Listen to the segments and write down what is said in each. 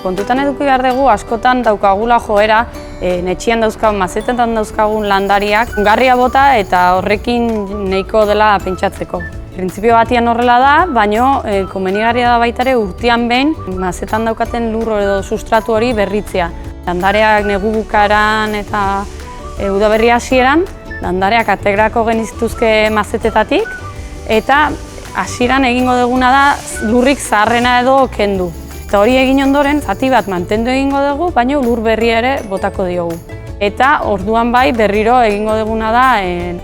kontutan eduki behar dugu askotan daukagula joera netxian dauzkagun, mazetetan dauzkagun landariak ongarria bota eta horrekin nahiko dela pentsatzeko. Printzipio batian horrela da, baina komenigarria da baita ere urtean behin mazetan daukaten lur edo sustratu hori berritzea. Landareak negu bukaeran eta udaberri hasieran, landareak ategrako geniztuzke mazetetatik, eta hasieran egingo duguna da lurrik zaharrena edo kendu. Eta hori egin ondoren, zati bat mantendu egingo dugu, baina lur berri ere botako diogu. Eta orduan bai berriro egingo duguna da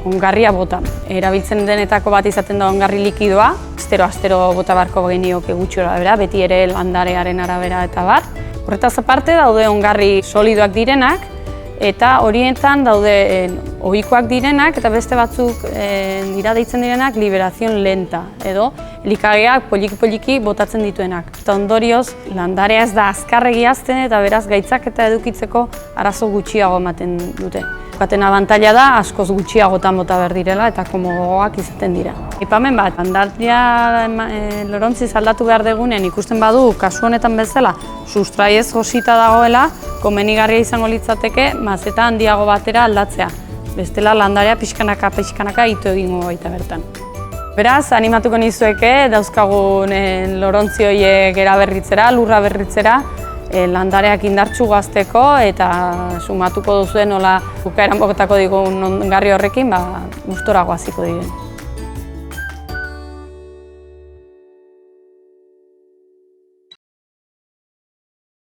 ongarria bota. Erabiltzen denetako bat izaten da ongarri likidoa, astero bota barko genioke gutxi arabera, beti ere landarearen arabera eta bar. Horretaz aparte daude ongarri solidoak direnak, eta horietan daude ohikoak direnak eta beste batzuk dira deitzen direnak liberazion lenta edo elikageak poliki botatzen dituenak. Eta ondorioz landarea ez da azkarregi hazten eta beraz gaitzak eta edukitzeko arazo gutxiago ematen dute. Bukaten abantaila da askoz gutxiagotan bota behar direla eta komodoak izaten dira. Aipamen bat, landaria lorontziz aldatu behar degunen ikusten badu kasu honetan bezala sustraiez josita dagoela, komenigarria izango litzateke mazeta handiago batera aldatzea. Bestela landarea pixkanaka ito egingo baita bertan. Beraz, animatuko nizueke dauzkagun lorontzi horiek eraberritzera, lurra berritzera, landareak indartsu gazteko eta sumatuko duzuen nola bukaeran bokatako digun ongarri horrekin, gustora goaziko diren.